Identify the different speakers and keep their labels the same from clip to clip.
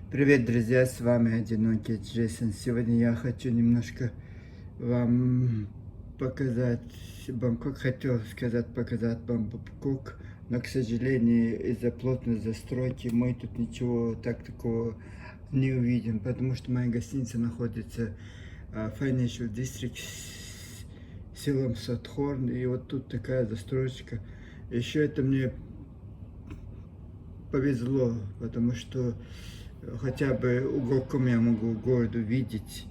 Speaker 1: Привет, друзья, с вами Одинокий Джейсон. Сегодня я хочу немножко вам показать Бангкок. Хотел сказать, показать вам Бангкок, но, к сожалению, из-за плотной застройки мы тут ничего такого не увидим, потому что моя гостиница находится в Financial District селом Сатхорн, и вот тут такая застройка. Еще это мне повезло, потому что хотя бы уголком я могу город увидеть.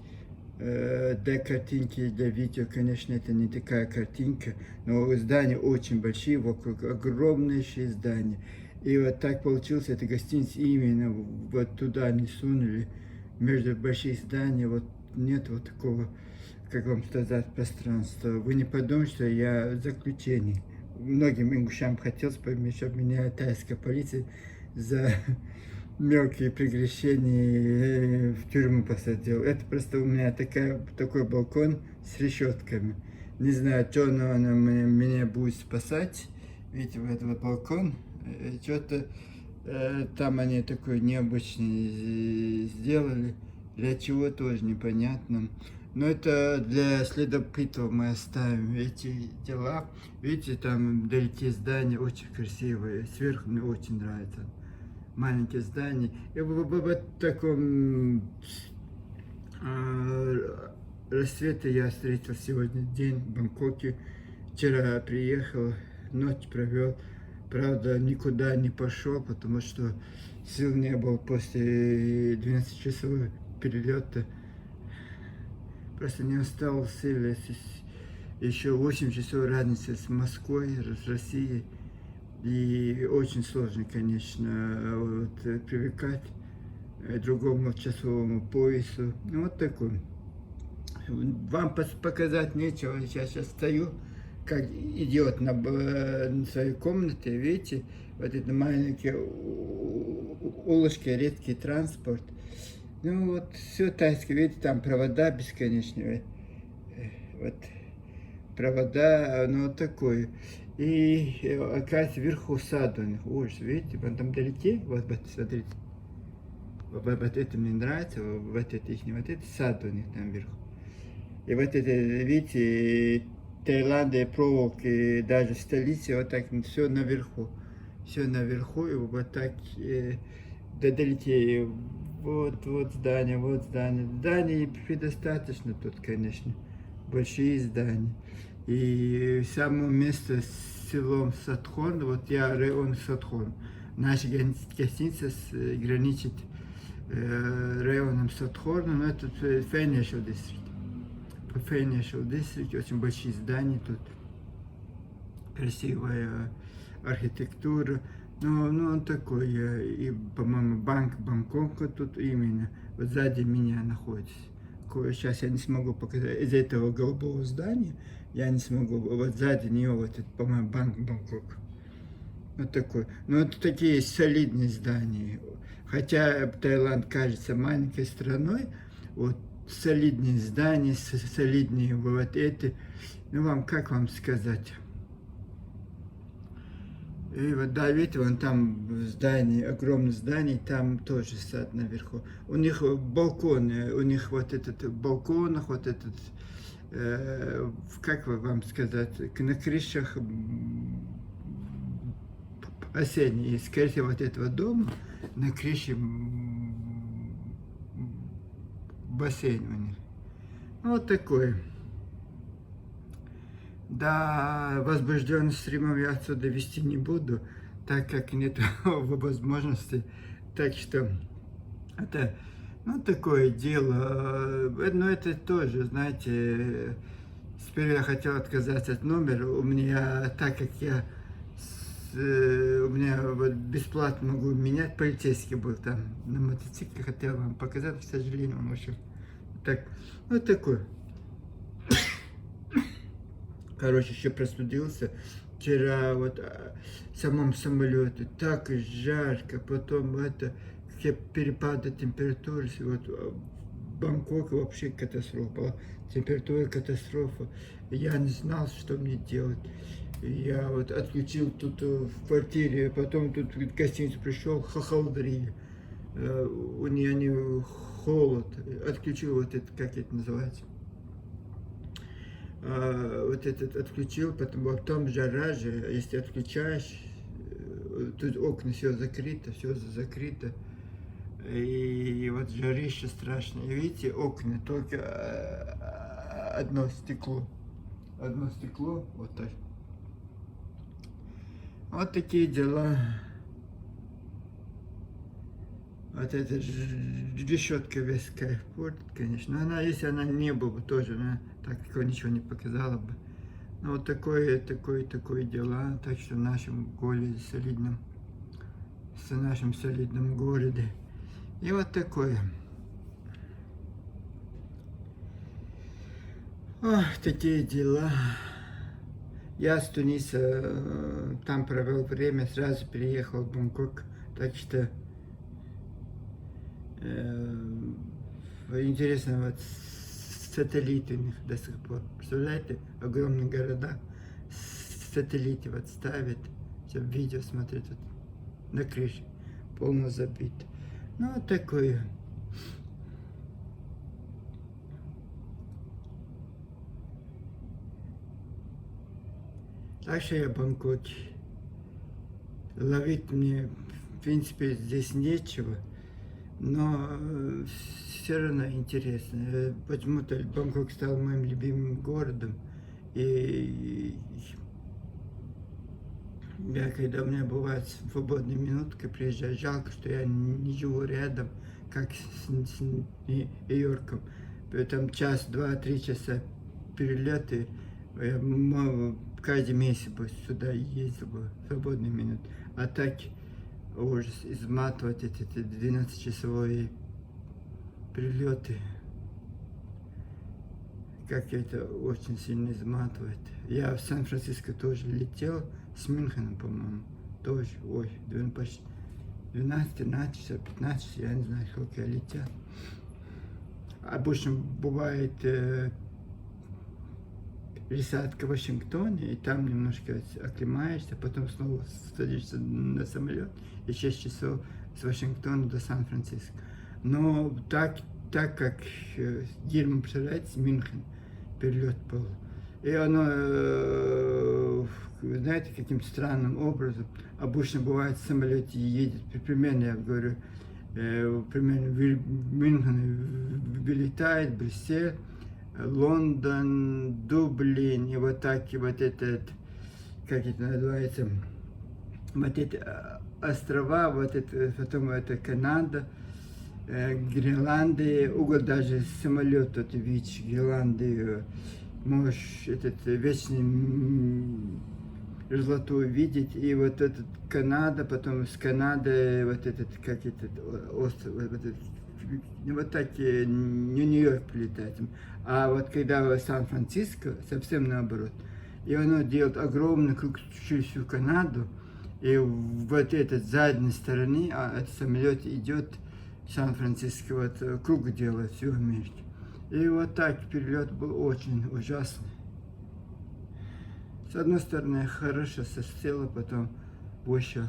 Speaker 1: Для картинки, для видео, конечно, это не такая картинка, но здания очень большие, вокруг огромнейшие здания. И вот так получилось, эта гостиница именно вот туда не сунули, между больших зданий, вот нет вот такого, как вам сказать, пространства. Вы не подумайте, что я в заключении. Многим ингушам хотелось бы, чтобы меня тайская полиция за мелкие прегрешения в тюрьму посадил. Это просто у меня такой балкон с решетками. Не знаю, что она меня будет спасать. Видите, вот этот балкон, что-то там они такой необычный сделали. Для чего тоже непонятно. Но это для следопытов мы оставим эти дела. Видите, там вдалеке здания очень красивые. Сверху мне очень нравится. Маленькие здания. И в таком рассвете я встретил сегодня день в Бангкоке. Вчера приехал, ночь провел. Правда, никуда не пошел, потому что сил не было после 12 часов перелета. Просто не осталось сил. Еще 8 часов разницы с Москвой, с Россией. И очень сложно, конечно, вот, привыкать к другому часовому поясу. Ну, вот такой. Вам показать нечего. Я сейчас стою, как идиот на своей комнате. Видите, вот это маленькие улочки, редкий транспорт. Ну, вот все тайское. Видите, там провода бесконечные. Вот провода, ну, вот такой. И оказывается, вверху сад у них. Ой, видите, вон там вдалеке, вот смотрите. Вот это мне нравится, вот это их, вот это сад у них там вверху. И вот это, видите, Таиланд и проволоки, даже в столице, вот так, все наверху. Все наверху, и вот так долетели. Вот здание, вот здание. Зданий предостаточно тут, конечно. Большие здания. И само место с селом Сатхорн, вот я район Сатхорн. Наша гостиница граничит районом Сатхорна, но это Financial District. Financial District, очень большие здания тут, красивая архитектура. Ну, он такой, и, по-моему, банк Бангкока тут именно, вот сзади меня находится. Сейчас я не смогу показать, из этого голубого здания я не смогу, вот сзади нее, вот это, по-моему, банк Бангкок. Вот такой. Ну, вот такие солидные здания. Хотя Таиланд кажется маленькой страной, вот солидные здания, солидные вот эти. Ну, как вам сказать? И вот, да, видите, вон там в здании, огромное здание, там тоже сад наверху. У них балконы, у них вот этот в балконах, вот этот, как вам сказать, на крышах осенние, скорее всего, вот этого дома, на крыше бассейн у них. Вот такой. Да, возбужденный стримом я отсюда вести не буду, так как нет возможности. Так что это, ну, такое дело. Но это тоже, знаете, теперь я хотел отказаться от номера. У меня, так как у меня вот бесплатно могу менять, полицейский был там на мотоцикле, хотел вам показать, к сожалению, он ушел. Так, вот такой. Короче, еще простудился. Вчера вот в самом самолете так жарко, потом перепады температуры. Вот в Бангкоке вообще катастрофа была. Температура катастрофа. Я не знал, что мне делать. Я вот отключил тут в квартире, потом тут в гостиницу пришел, хохолдрили. у нее не холод, отключил вот это, как это называется, вот этот отключил, потом жара же, если отключаешь, тут окна все закрыто, и вот жарище страшное. И видите, окна, только одно стекло, вот так. Вот такие дела. Вот эта решетка весь кайф портит, конечно. Но она, если она не была бы тоже, она так ничего не показала бы. Ну вот такое дела. Так что в нашем городе солидном, в нашем солидном городе. И вот такое. Ох, такие дела. Я с Туниса там провел время, сразу переехал в Бангкок. Так что интересно, вот сателлиты у них до сих пор. Представляете, огромные города, сателлиты вот ставят, все видео смотрят вот, на крыше, полно забит. Ну, вот такое. Так что я в Бангкоке. Ловить мне, в принципе, здесь нечего, но все равно интересно. Почему-то Бангкок стал моим любимым городом. И я, когда у меня бывает свободная минутка, приезжаю, жалко, что я не живу рядом, как с Нью-Йорком. Там час, 2-3 часа перелеты. Я каждый месяц бы сюда ездил бы, свободные минуты. А так ужас, изматывать эти 12-часовые прилеты. Как это очень сильно изматывает. Я в Сан-Франциско тоже летел, с Мюнхена, по-моему, тоже, ой, почти 12-13 часов, 15 часов, я не знаю, сколько я летел. Обычно бывает пересадка в Вашингтоне, и там немножко оклемаешься, потом снова садишься на самолет, и 6 часов с Вашингтона до Сан-Франциско. Но так как Герман, представляете, с Мюнхен перелет был, и оно, знаете, каким странным образом, обычно бывает в самолете едет, примерно, я говорю, примерно в Мюнхен вылетает, Брюссель, Лондон, Дублин, и вот так, и вот этот, как это называется, вот эти острова, вот это, потом это Канада, Гренландия, угол даже самолет, вот видишь, Гренландию, можешь этот вечный мерзлоту видеть, и вот этот Канада, потом с Канады вот этот, как этот остров, вот этот, вот так Нью-Йорк прилетает. А вот когда в Сан-Франциско, совсем наоборот. И оно делает огромный круг через всю Канаду, и вот этой задней стороны от самолета идет Сан-Франциско, вот круг делает все вместе. И вот так перелет был очень ужасный. С одной стороны, хорошо села, потом больше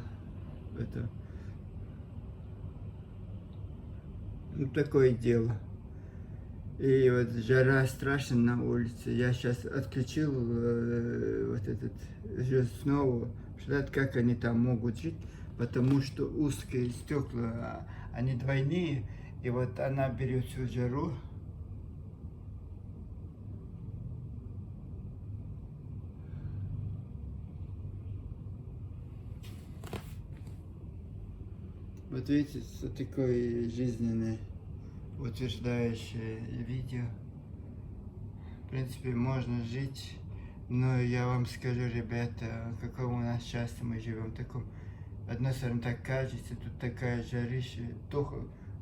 Speaker 1: это. Ну, такое дело. И вот жара страшная на улице. Я сейчас отключил вот этот снова. Представляете, как они там могут жить, потому что узкие стекла, они двойные, и вот она берет всю жару. Вот видите, что такое жизненное, утверждающее видео. В принципе, можно жить, но я вам скажу, ребята, какого у нас счастье мы живем. Таком, одной стороны, так кажется, тут такая жарища.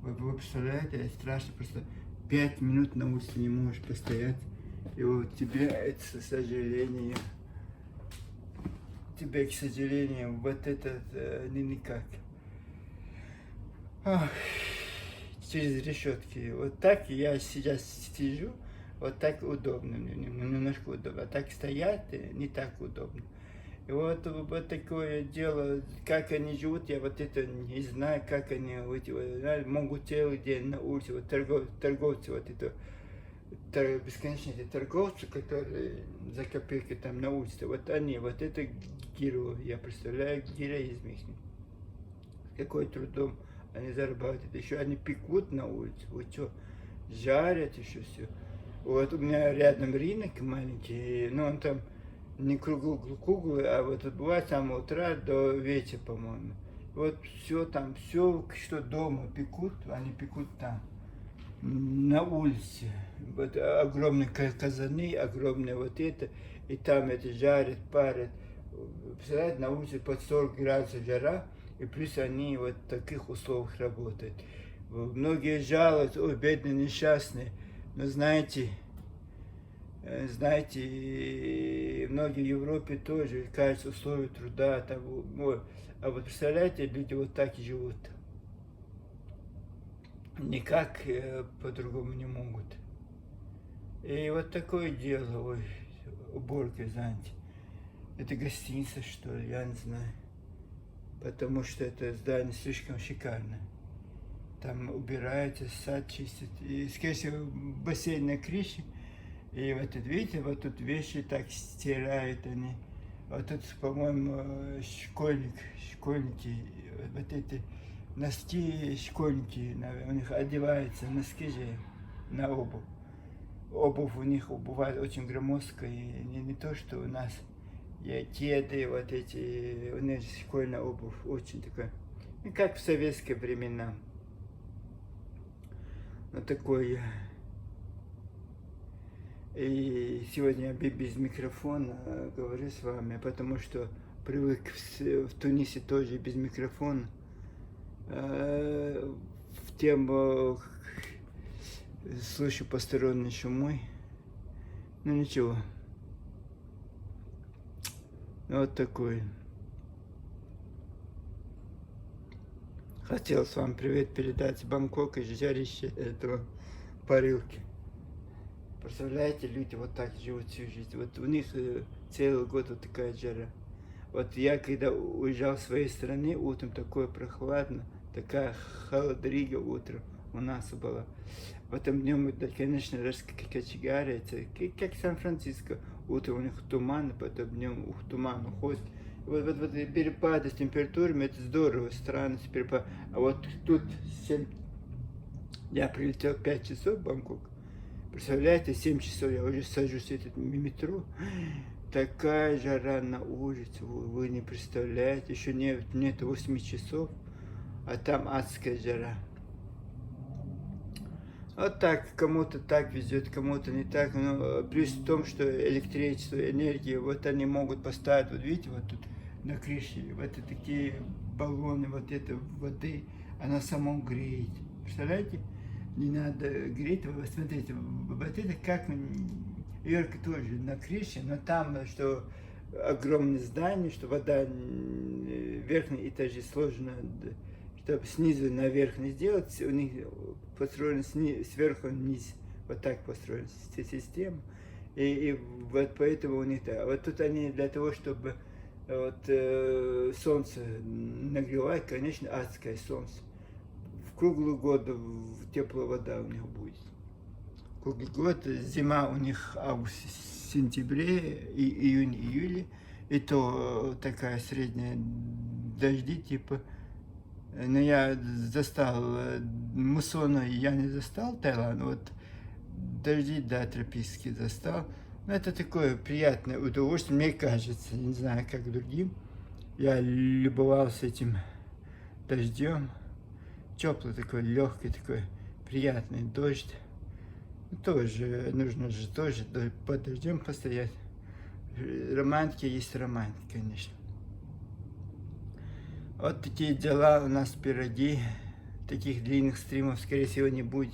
Speaker 1: Вы представляете, страшно, просто 5 минут на улице не можешь постоять. И вот тебе, это, к сожалению, к сожалению, вот это никак. Ох, через решетки. Вот так я сейчас сижу, вот так удобно, немножко удобно. А так стоять не так удобно. И вот такое дело, как они живут, я вот это не знаю, как они могут целый день на улице, вот торговцы, вот это, бесконечно эти торговцы, которые за копейки там на улице, вот они, вот это герои, я представляю героизм их. Какой трудом они зарабатывают. Еще они пекут на улице, вот что, жарят еще все. Вот у меня рядом рынок маленький, но он там не круглый, а вот бывает с самого утра до вечера, по-моему. Вот все там, все, что дома пекут, они пекут там, на улице. Вот огромные казаны, огромные вот это, и там это жарят, парят. Представляете, на улице под 40 градусов жара, и плюс они вот в таких условиях работают. Многие жалуются, ой, бедные, несчастные, но знаете, многие в Европе тоже, кажется, условия труда, там, а вот представляете, люди вот так и живут. Никак по-другому не могут. И вот такое дело, ой, уборка, знаете. Это гостиница, что ли, я не знаю. Потому что это здание слишком шикарное. Там убирается, сад чистят. И, скорее всего, бассейн на крыше. И вот тут, видите, вот тут вещи так стирают они. Вот тут, по-моему, школьники, вот эти носки школьники, у них одеваются, носки же на обувь. Обувь у них бывает очень громоздкая, не то, что у нас. Кеды, вот эти, у них школьная обувь очень такая, ну, как в советские времена. Вот такое. И сегодня я без микрофона говорю с вами, потому что привык в Тунисе тоже без микрофона. В тему слышу посторонние шумы. Ну ничего. Вот такой. Хотел с вами привет передать с Бангкока, жарище этого парилки. Представляете, люди вот так живут всю жизнь. Вот у них целый год вот такая жара. Вот я когда уезжал в своей стране, утром такое прохладно, такая холодрига утром у нас была. В этом днем, конечно, раскочегаряется, как Сан-Франциско. Утром у них туман, потом днем туман уходит. Вот перепады с температурами, это здорово, странно перепады. А вот тут я прилетел 5 часов в Бангкок. Представляете, 7 часов я уже сажусь в этот метро. Такая жара на улице, вы не представляете. Еще нет 8 часов, а там адская жара. Вот так, кому-то так везет, кому-то не так. Но плюс в том, что электричество, энергия, вот они могут поставить, вот видите, вот тут на крыше, вот такие баллоны, вот это воды, она сама греет. Представляете? Не надо греть, вы смотрите, вот это как Йорк тоже на крыше, но там, что огромное здание, что вода в верхние этажи сложно, чтобы снизу наверх не сделать, у них построена сверху вниз, вот так построена система, и вот поэтому у них, да, вот тут они для того, чтобы вот солнце нагревать, конечно, адское солнце. В круглый год теплая вода у них будет. Круглый год, зима у них август, сентябре, июнь, июле, и то такая средняя дожди типа. Но я застал муссона, я не застал Таиланд, вот дожди, да, тропические застал. Но это такое приятное удовольствие, мне кажется, не знаю, как другим. Я любовался этим дождем. Теплый такой, легкий такой, приятный дождь. Тоже нужно же тоже под дождем постоять. Романтика есть романтика, конечно. Вот такие дела у нас впереди. Таких длинных стримов, скорее всего, не будет.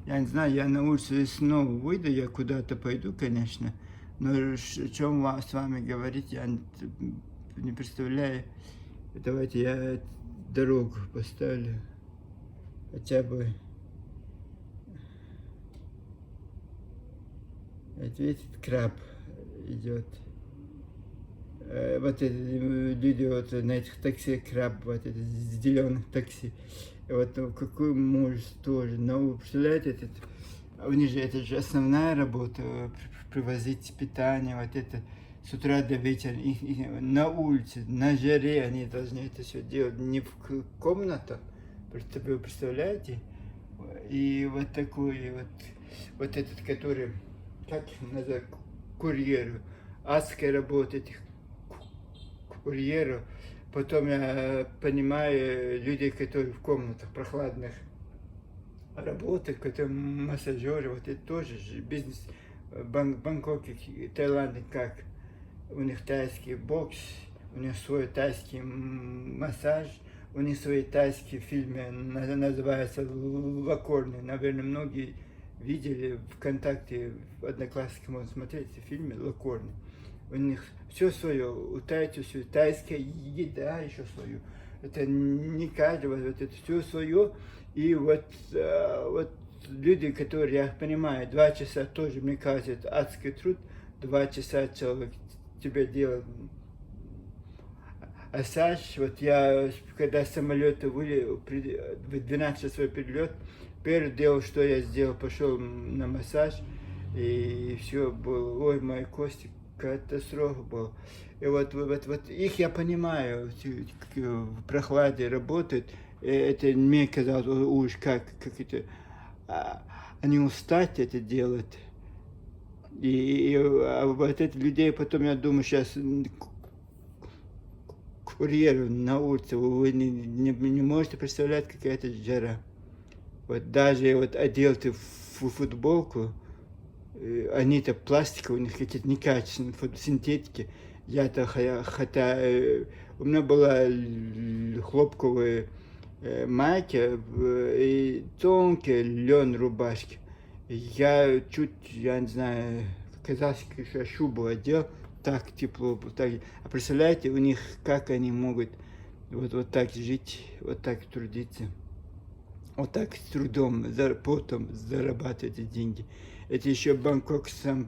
Speaker 1: Я не знаю, я на улицу снова выйду, я куда-то пойду, конечно. Но о чем с вами говорить, я не представляю. Давайте я дорогу поставлю. Хотя бы. Вот видите, краб идет. Вот эти люди вот на этих такси, краб, вот эти зеленых такси. И вот какой муж тоже. Ну, представляете, у них же это же основная работа, привозить питание, вот это с утра до вечера, на улице, на жаре они должны это все делать, не в комнатах, вы представляете? И вот такой вот этот, который, как их называют, курьер, адская работа этих курьеров. Потом я понимаю людей, которые в комнатах прохладных работают, которые массажеры, вот это тоже же бизнес. Бангкоке, Таиланде, как у них тайский бокс, у них свой тайский массаж, у них свои тайские фильмы, называется «Лакорный». Наверное, многие видели ВКонтакте, в Одноклассниках можно смотреть эти фильмы «Лакорный». У них все свое, у тайцев все, тайская еда еще свою. Это не каждого, вот это все свое. И вот люди, которые, я понимаю, 2 часа тоже, мне кажется, это адский труд, 2 часа человек тебе делает массаж. Вот я, когда с самолета вылез, в 12 часов перелет, первое дело, что я сделал, пошел на массаж, и все было, ой, мои кости, катастрофа была. И вот их я понимаю, в прохладе работают, это мне казалось, уж как это, они устать это делать. Вот этих людей потом, я думаю, сейчас курьеры на улице, вы не можете представлять, какая это жара. Вот даже вот одел ты футболку, они-то пластиковые, у них какие-то некачественные синтетики. Я-то, хотя у меня была хлопковая майка и тонкие лен рубашки. Я чуть, я не знаю, казахский шубу одел, так тепло, так. А представляете, у них, как они могут вот так жить, вот так трудиться, вот так с трудом, потом зарабатывать эти деньги. Это еще Бангкок сам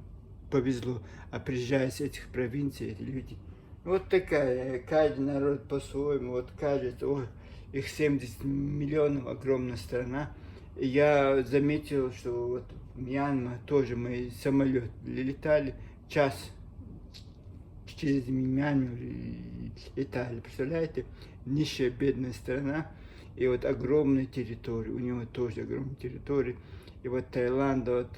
Speaker 1: повезло, а приезжая с этих провинций, эти люди. Вот такая, каждый народ по-своему, вот кажется, ой, их 70 миллионов, огромная страна. И я заметил, что вот в Мьянме тоже мы самолет летали, час через Мьянму летали, представляете, нищая, бедная страна, и вот огромная территория, у него тоже огромная территория. И вот Таиланд, вот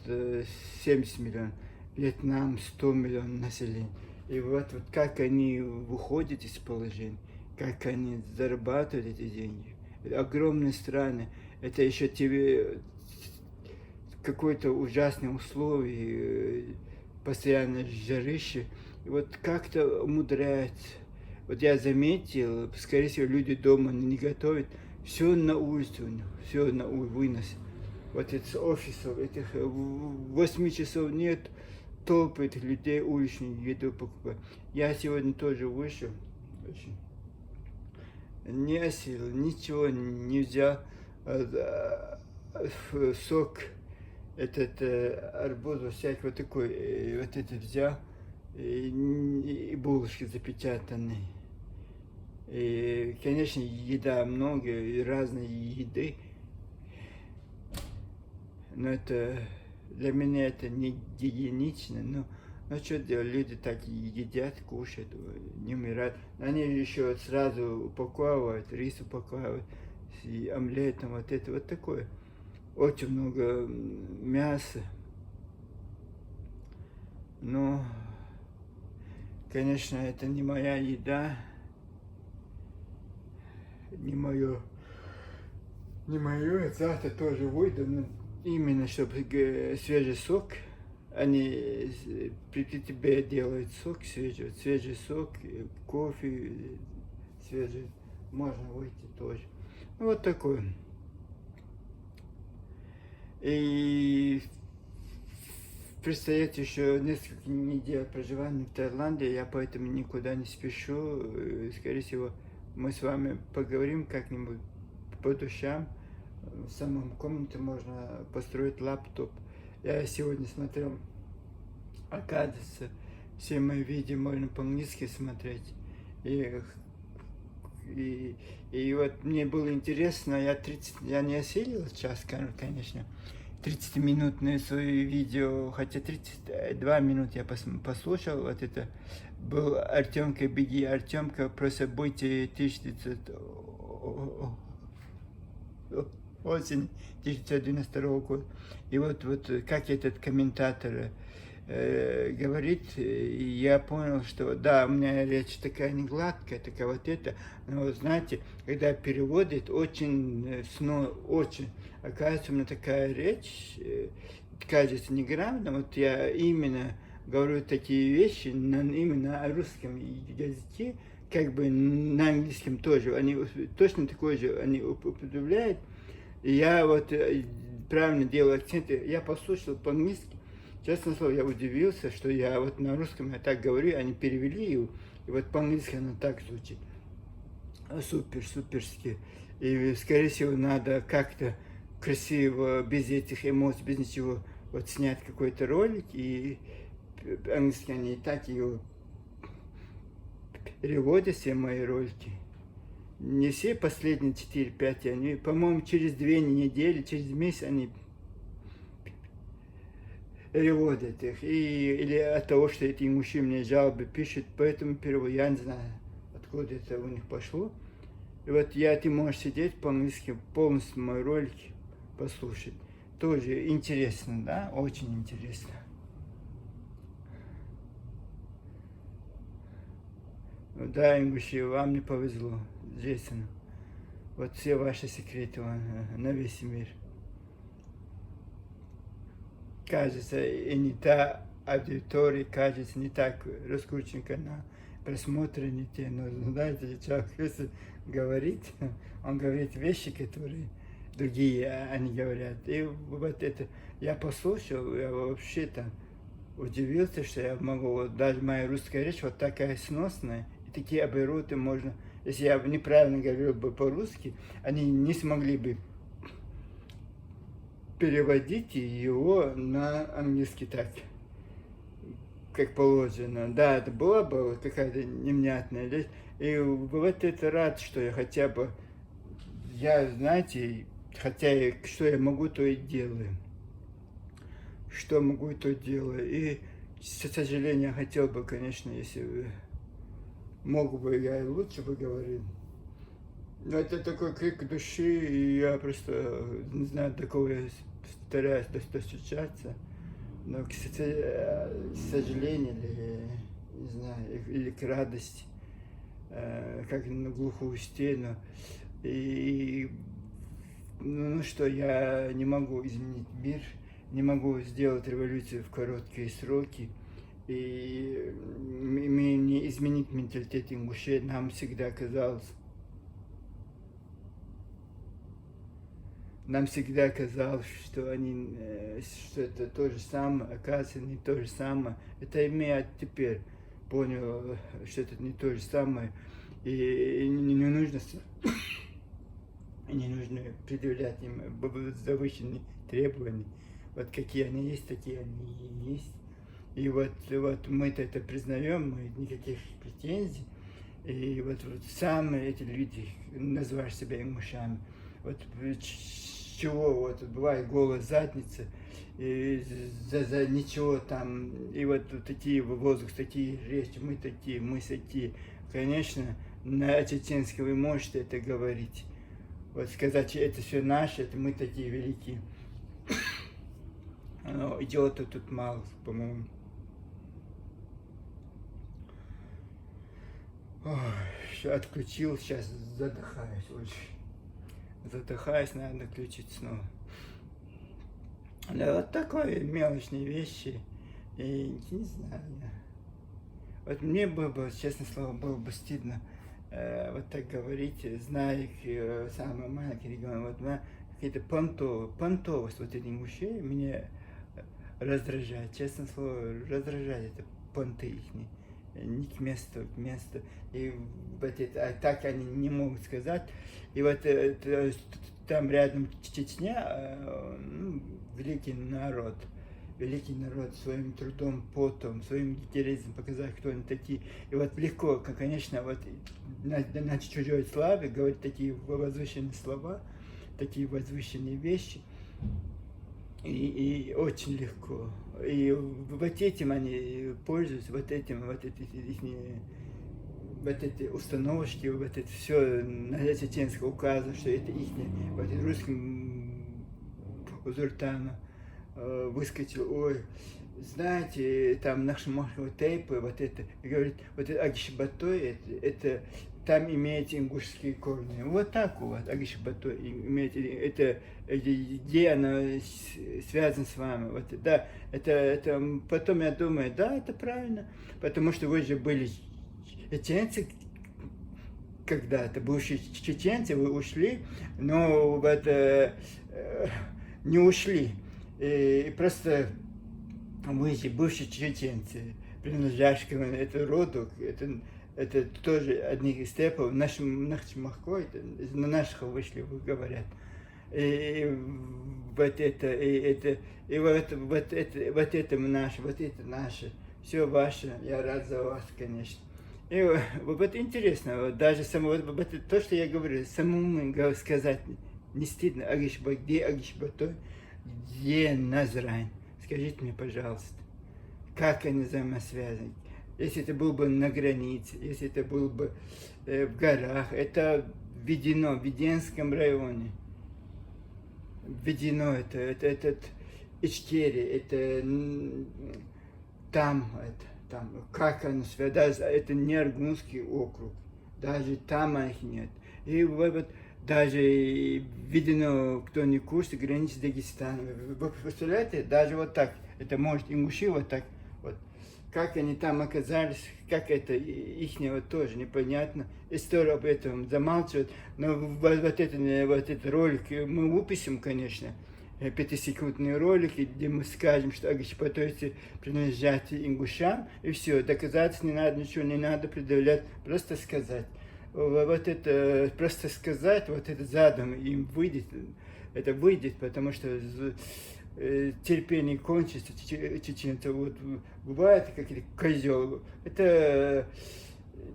Speaker 1: 70 миллионов, Вьетнам 100 миллионов населения. И вот как они выходят из положения, как они зарабатывают эти деньги. Это огромные страны, это еще тебе какое-то ужасное условие, постоянно жарище. И вот как-то умудряется. Вот я заметил, скорее всего, люди дома не готовят, все на улице у них, все на вынос. Вот из офисов, этих 8 часов нет, толпы этих людей уличную еду покупают. Я сегодня тоже вышел, не осилил, ничего не взял, сок, этот арбуз, всякий вот такой, вот этот взял, и булочки запечатанные. И, конечно, еда много, и разной еды. Но это для меня это не гигиенично. Но что делать, люди так едят, кушают, не умирают. Они еще сразу упаковывают, рис упаковывают, и омлетом, вот это вот такое. Очень много мяса. Но, конечно, это не моя еда, не мое, завтра тоже выйду, но именно чтобы свежий сок, они при тебе делают сок свежий сок, кофе свежий, можно выйти тоже. Вот такой. И предстоит еще несколько недель проживания в Таиланде, я поэтому никуда не спешу. Скорее всего, мы с вами поговорим как-нибудь по душам. В самом комнате можно построить лаптоп. Я сегодня смотрел, оказывается, все мои видео можно по-английски смотреть. И, и вот мне было интересно, я не осилил час, конечно, 30-минутное свое видео, хотя 32 минуты я послушал, вот это был Артемка «Беги, Артемка, про события 1900 осень 1992 года. И вот как этот комментатор говорит, я понял, что да, у меня речь такая не гладкая, такая вот это, но вот знаете, когда переводит, очень, очень, оказывается, у меня такая речь, кажется неграмотно, вот я именно говорю такие вещи именно о русском языке, как бы на английском тоже, они точно такой же, они употребляют, и я вот правильно делаю акценты, я послушал по-английски, честно слово, я удивился, что я вот на русском я так говорю, они перевели его, и вот по-английски оно так звучит. Суперски. И, скорее всего, надо как-то красиво, без этих эмоций, без ничего, вот снять какой-то ролик, и английский они и так его переводят, все мои ролики. Не все последние 4-5, они, по-моему, через 2 недели, через месяц они переводят их. Или от того, что эти мужчины мне жалобы пишут, поэтому перевод, я не знаю, откуда это у них пошло. И вот ты можешь сидеть по-английски, полностью мои ролики послушать. Тоже интересно, да? Очень интересно. Да, ингуши, вам не повезло, Джейсон. Вот все ваши секреты на весь мир. Кажется, и не та аудитория, кажется, не так раскручен канал, просмотры не те. Но знаете, человек, если говорит, он говорит вещи, которые другие они говорят. И вот это я послушал, я вообще там удивился, что я могу, вот даже моя русская речь вот такая сносная, и такие обороты можно, если я неправильно говорил бы по-русски, они не смогли бы переводить его на английский так, как положено. Да, это была бы какая-то невнятная речь. И вот это рад, что я хотя бы, знаете, хотя что я могу, то и делаю. Что могу, то делаю. И, к сожалению, я хотел бы, конечно, если бы мог бы, я лучше бы говорил. Но это такой крик души, и я просто не знаю, до кого я стараюсь достучаться. Но, к сожалению, или, не знаю, или к радости, как на глухую стену. И, ну что, я не могу изменить мир, не могу сделать революцию в короткие сроки. И не изменить менталитет ингушей нам всегда казалось. Нам всегда казалось, что что это то же самое, оказывается, не то же самое. Это я теперь понял, что это не то же самое. И не нужно предъявлять им завышенные требования. Вот какие они есть, такие они и есть. И вот мы-то это признаем, мы никаких претензий. И вот самые эти люди, называешь себя ингушами, вот чего, вот бывает голая задница, и за ничего там, и вот такие воздух, такие речи, мы такие, мы такие. Конечно, на чеченском вы можете это говорить. Вот сказать, это все наше, это мы такие великие. Но идиотов тут мало, по-моему. Отключил, сейчас задыхаюсь очень. Задыхаюсь, надо включить снова. Да, вот такие мелочные вещи. И не знаю. Вот мне было бы, честно слово, было бы стыдно вот так говорить, зная самый маленький регион. Вот какие-то понтовость вот этих мужчин меня раздражает. Честно слово, раздражает это понты их. Не к месту, к месту. И вот так они не могут сказать. И вот там рядом Чечня, великий народ. великий народ своим трудом, потом, своим героизмом показать, кто они такие. И вот легко, конечно, вот на чужой славе говорить такие возвышенные слова, такие возвышенные вещи. И очень легко. И вот этим они пользуются, вот эти установочки, вот это все на чеченском указано, что это их, вот русским Узуртана выскочил, ой, знаете, там наши тейпы, вот это, говорит, вот это Агишбатой, это там имеет ингушские корни. Вот так вот, Агишбатой имеет, это где она связана с вами. Вот, да, это, потом я думаю, да, это правильно, потому что вы же были чеченцы, когда-то, бывшие чеченцы, вы ушли, но вот, не ушли. И просто мы же бывшие чеченцы, принадлежащие к этому роду, это тоже одних из степов, нашим махкой, на наших вышли, говорят. И вот это, и вот это наше, все ваше, я рад за вас, конечно. И вот интересно, вот даже само, вот то, что я говорю, самому сказать не стыдно, Агишба, где Агишбатой, где Назрань? Скажите мне, пожалуйста, как они взаимосвязаны? Если это был бы на границе, если это был бы в горах, это введено в Веденском районе. Введено это Ичкерия, это там, как оно связано, это не Аргунский округ, даже там их нет. И вот даже введено, кто не в курсе, границы с Дагестаном. Вы представляете, даже вот так, это может ингуши вот так, вот. Как они там оказались, как это ихнего тоже непонятно. История об этом замалчивает. Но вот этот ролик мы выпустим, конечно, 5-секундные ролики, где мы скажем, что агишбатойцы принадлежат ингушам, и все, доказательств не надо, ничего не надо предъявлять, просто сказать. Вот это, просто сказать, вот это задом им выйдет, это выйдет, потому что терпение кончится чеченцев. Вот бывает, как козел. Это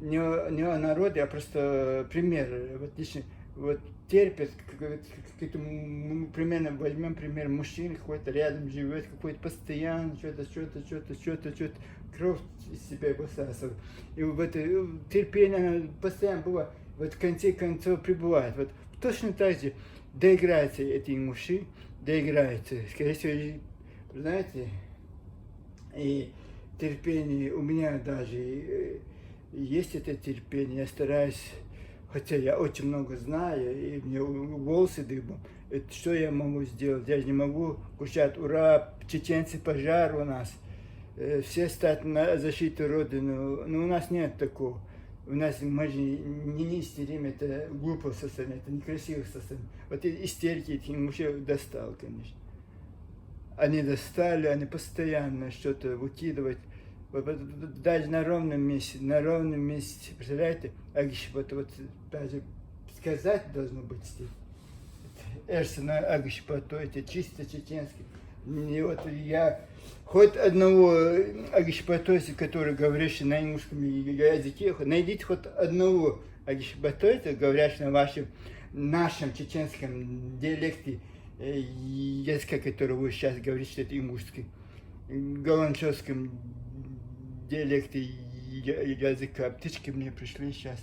Speaker 1: не о народе, а просто пример. Вот лично вот терпят, примерно возьмем пример, мужчина какой-то рядом живет, какой-то постоянно, что-то, кровь из себя высасывает. И вот это терпение постоянно бывает, вот в конце концов прибывает. Вот точно так же доиграются эти мужи, доиграются. Скорее всего, знаете, и терпение у меня даже есть это терпение, я стараюсь, хотя я очень много знаю, и мне волосы дыбом, что я могу сделать? Я же не могу кричать: ура, чеченцы, пожар у нас, все стать на защиту Родины, но у нас нет такого. У нас мы же не истерим, это глупое состояние, это некрасивое состояние. Вот истерики этих мужчин достал, конечно. Они достали, они постоянно что-то выкидывают. Даже на ровном месте, представляете, вот даже сказать должно быть здесь. Эрсена Агишбато, это чисто чеченский. И вот я хоть одного агишбатойца, который говорящий на ингушском языке, найдите хоть одного агишбатойца, говорящего на нашем чеченском диалекте языка, который вы сейчас говорите, что это ингушский, голландском диалекте языка. Птички мне пришли сейчас,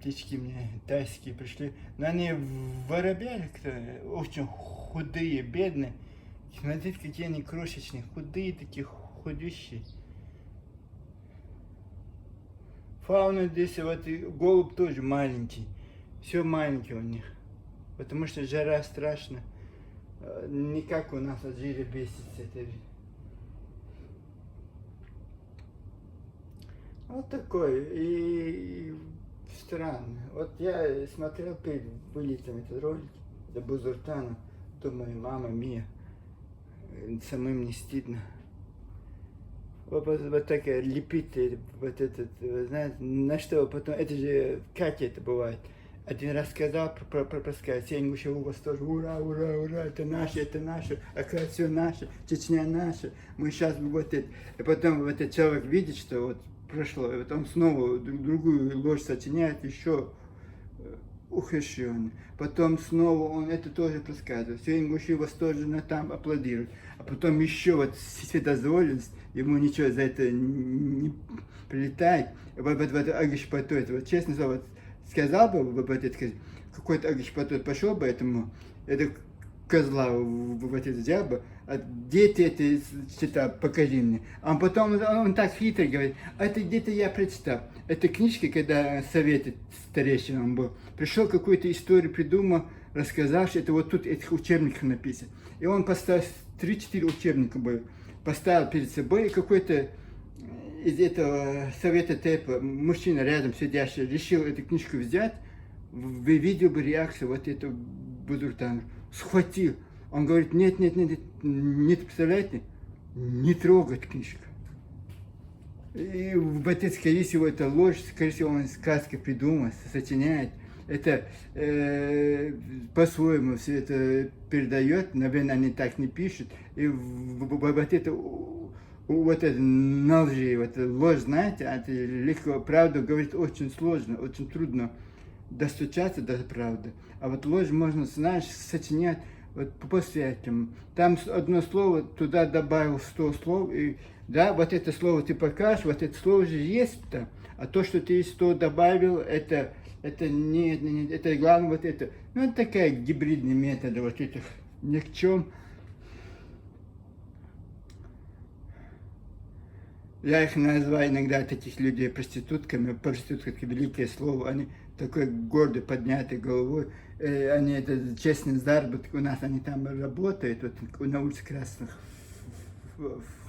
Speaker 1: птички мне тайские пришли, но они воробьяли, очень худые, бедные. Смотрите, какие они крошечные, худые такие, худющие. Фауна здесь, вот и голубь тоже маленький, все маленький у них, потому что жара страшна, не как у нас от жира бесится. Вот такой, и странно. Вот я смотрел перед вылетом этот ролик, это Бузуртана, думаю, мама мия. Самым не стыдно. Вот такая лепит, вот этот, знаете, на что потом, это же, как это бывает, один раз сказал про сказать, все ингуши у вас тоже, ура, ура, ура, это наше, оказывается, все наше, Чечня наша, мы сейчас вот это. И потом вот этот человек видит, что вот прошло, и вот он снова другую ложь сочиняет, еще ухищренно. Потом снова он это тоже рассказывает. Все ингуши восторженно там аплодируют. А потом еще вот вседозволенность, ему ничего за это не прилетает. Вот агишпото, это вот честно слово, вот, сказал бы, вот это, какой-то агишпото пошел бы это козла в это взял бы, а дети это читал, покажи мне. А потом он так хитро говорит, а это где-то я прочитал. Это книжка, когда совет старейшин он был, пришел какую-то историю, придумал, рассказал, что это вот тут этих учебников написано. И он поставил 3-4 учебника был, поставил перед собой, и какой-то из этого совета ТЭПа мужчина рядом сидящий решил эту книжку взять, вы видели бы реакцию вот этого Будуртана, схватил. Он говорит, нет, представляете, не трогать книжку. И отец, скорее всего, это ложь, скорее всего, он сказки придумал, сочиняет. Это по-своему все это передает, наверное, они так не пишут. И вот это на лжи, вот ложь, знаете, это легко, правду говорить очень сложно, очень трудно достучаться до правды. А вот ложь можно, знаешь, сочинять вот после этого. Там одно слово, туда добавил 100 слов, и да, вот это слово ты покажешь, вот это слово же есть там, а то, что ты 100 добавил, это не, это главное вот это. Ну, это такая гибридный метод вот этих ни к чем. Я их называю иногда таких людей проститутками, проститутка великое слово, они такой гордо поднятой головой, они это честный заработок, у нас они там работают, вот на улице Красных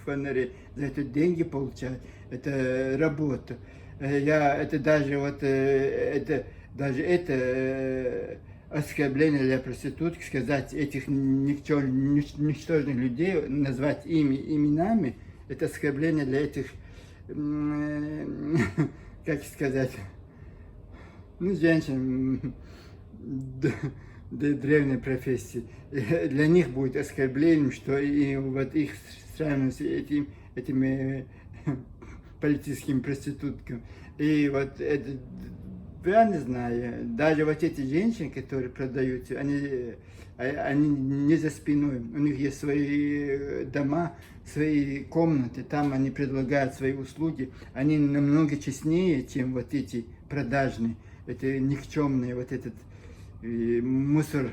Speaker 1: фонарей, за это деньги получают, это работа. Это даже вот, оскорбление для проституток, сказать этих ничтожных людей, назвать именами, это оскорбление для этих, как сказать, ну, женщин древней профессии. Для них будет оскорблением, что и вот их сравнивают с этими политическими проститутками. И вот это, я не знаю, даже вот эти женщины, которые продаются, они не за спиной, у них есть свои дома, свои комнаты, там они предлагают свои услуги, они намного честнее, чем вот эти продажные, это никчемные, вот этот мусор.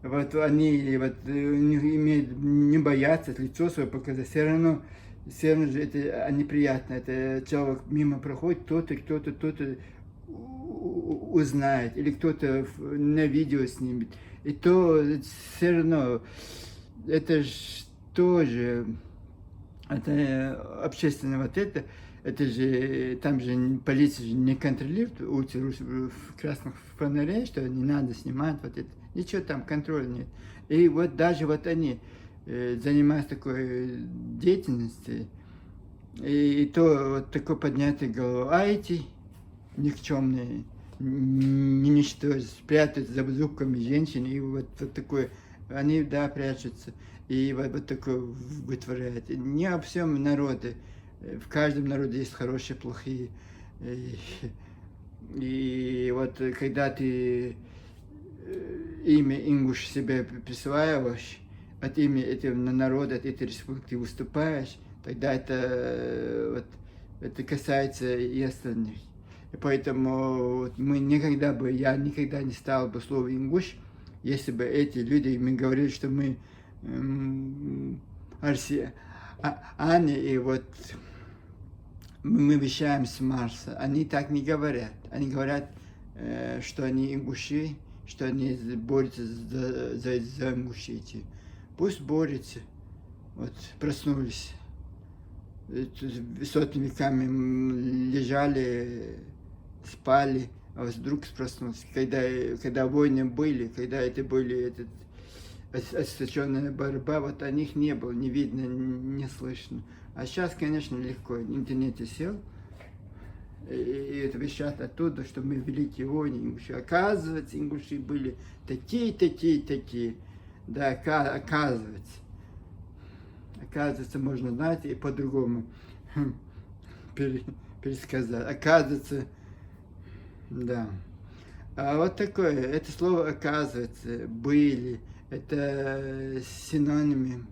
Speaker 1: Вот они вот, не боятся лицо свое показать, все равно же это неприятно, это человек мимо проходит, кто-то узнает, или кто-то на видео снимет, и то все равно, это же тоже, это общественное вот это же, там же полиция же не контролирует улицы в красных фонарей, что не надо снимать вот это, ничего там, контроля нет. И вот даже вот они занимаются такой деятельностью, и то вот такой поднятой головой, а эти никчемные, ничто, спрятать за зубками женщин, и вот такое, они, да, прячутся, и вот такое вытворяют. Не обо всем народе, в каждом народе есть хорошие, плохие, и вот когда ты имя ингуш себе присваиваешь, от имени этого народа, от этой республики выступаешь, тогда это касается и остальных. И поэтому вот я никогда не стал бы слово ингуш, если бы эти люди мне говорили, что мы Ани, и вот мы вещаем с Марса. Они так не говорят. Они говорят, что они ингуши, что они борются за ингушетию. Пусть борются. Вот, проснулись. Сотни веками лежали, спали, а вдруг проснулся. Когда войны были, когда это были ожесточенная борьба, вот о них не было, не видно, не слышно. А сейчас, конечно, легко. В интернете сел, и это вещат оттуда, что мы великие воины ингуши. Оказывается, ингуши были такие. Да, оказывается. Оказывается, можно знать и по-другому пересказать. Оказывается, да. А вот такое, это слово оказывается, были, это синонимы.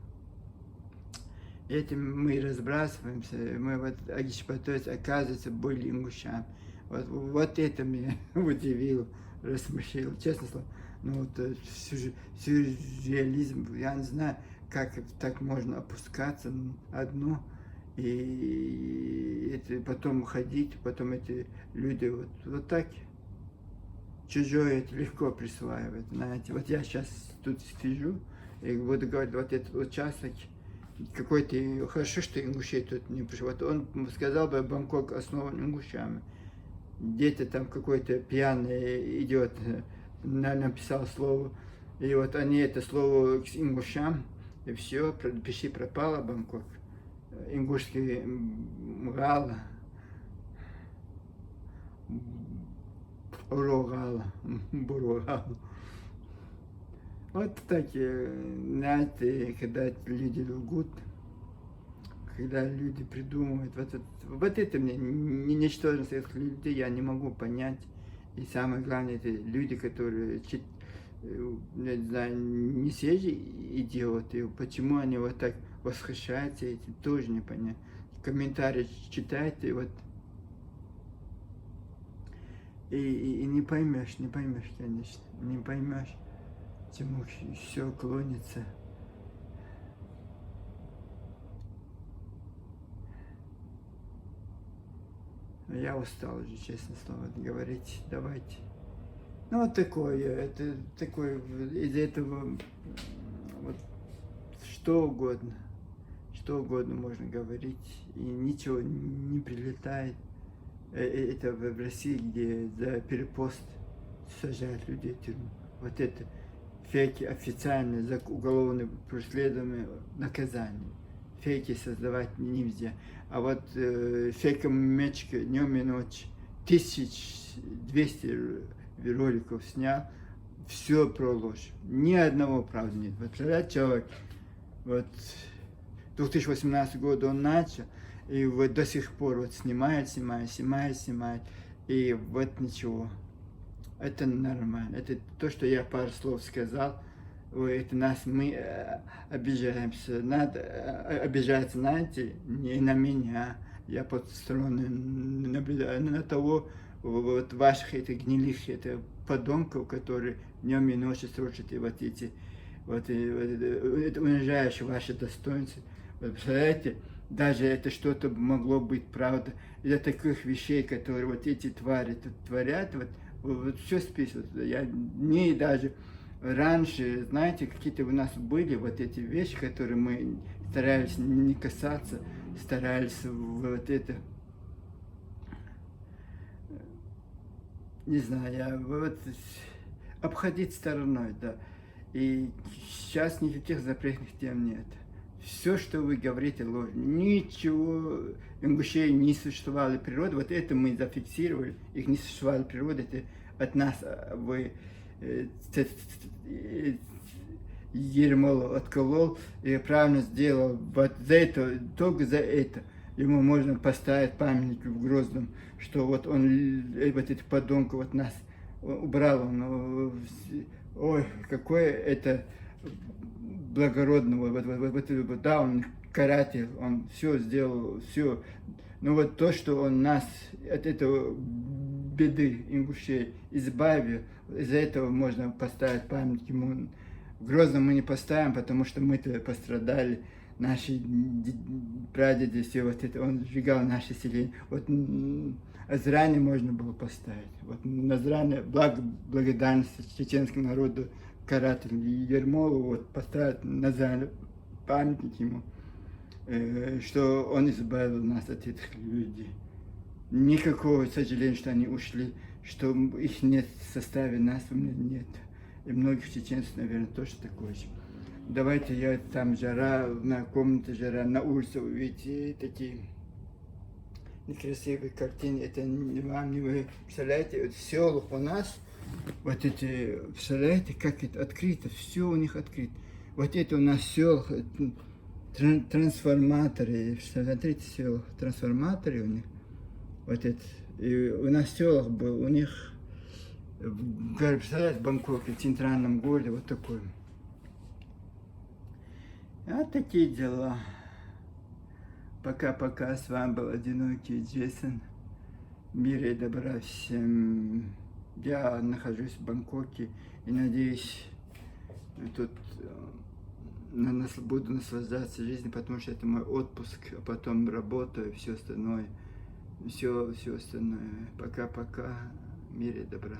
Speaker 1: Этим мы разбрасываемся, мы вот агишпатоис, оказывается, были ингушам. Вот это меня удивило, рассмешило, честно слово. Ну вот сюрреализм, я не знаю, как так можно опускаться на одно и это, потом уходить, потом эти люди вот так чужое это легко присваивать, знаете. Вот я сейчас тут сижу и буду говорить, вот этот участок какой-то, хорошо, что ингушей тут не пришло. Вот он сказал бы, Бангкок основан ингушами. Где-то там какой-то пьяный идет, написал слово, и вот они это слово к ингушам, и все, пиши пропало Бангкок. Ингушский гала, урогала, бурогала. Вот такие, знаете, когда люди лгут, когда люди придумывают, вот это мне, ничтожность этих людей я не могу понять. И самое главное, это люди, которые, не знаю, не свежие идиоты, почему они вот так восхищаются этим, тоже не понятно. Комментарии читайте, вот, и не поймешь, конечно, не поймешь, к чему все клонится. Я устал уже, честно слово, говорить, давайте. Ну, вот такое, это такое, из этого вот что угодно можно говорить, и ничего не прилетает. Это в России, где за перепост сажают людей в тюрьму. Вот это фейки официальные, за уголовное преследование, наказание. Фейки создавать нельзя. А вот фейком мечка днем и ночью 1200 роликов снял, все про ложь. Ни одного правды нет. Вот человек, вот 2018 год он начал, и вот до сих пор вот снимает, и вот ничего. Это нормально. Это то, что я пару слов сказал. Это мы обижаемся. Надо обижаться, знаете, не на меня. Я под стороны наблюдаю на того, вот ваших этих гнилых подонков, которые днем и ночью строчат и вот эти, это унижающее ваше достоинство. Вот, представляете, даже это что-то могло быть правда. Из-за таких вещей, которые вот эти твари тут творят, вот все списывается. Я не даже раньше, знаете, какие-то у нас были вот эти вещи, которые мы старались не касаться, старались вот это, не знаю, вот обходить стороной, да. И сейчас никаких запретных тем нет. Все, что вы говорите, ложь. Ничего, ингушей не существовало природы. Вот это мы зафиксировали. Их не существовало природы. Это от нас вы Ермолов отколол и правильно сделал. Вот за это, только за это ему можно поставить памятник в Грозном, что вот он, вот этот подонок вот нас убрал. Он, ой, какое это благородного, да, он каратель, он все сделал, все. Но вот то, что он нас от этого беды ингушей избавил, из-за этого можно поставить памятник ему. В Грозном мы не поставим, потому что мы-то пострадали, наши прадеды, все вот это, он сжигал наше селение. Вот Азране можно было поставить. Вот на Азране благодарность чеченскому народу, карателю Ермолу, вот поставить на Азране памятник ему, что он избавил нас от этих людей. Никакого сожаления, что они ушли, что их нет в составе нас, у меня нет. И многих чеченцев, наверное, тоже такое же. Давайте я там жара, на комнате жара, на улице, видите, такие некрасивые картины, это вам не вы представляете, вот в селах у нас, вот эти, представляете, как это открыто, все у них открыто. Вот это у нас в селах, трансформаторы, смотрите, в селах, трансформаторы у них, вот это, и у нас в селах был, у них, представляете, в Бангкоке, в центральном городе, вот такой. Вот такие дела. Пока-пока, с вами был Одинокий Джейсон. Мира и добра всем. Я нахожусь в Бангкоке и надеюсь, тут буду наслаждаться жизнью, потому что это мой отпуск, а потом работа и все остальное. Все остальное. Пока-пока. Мира и добра.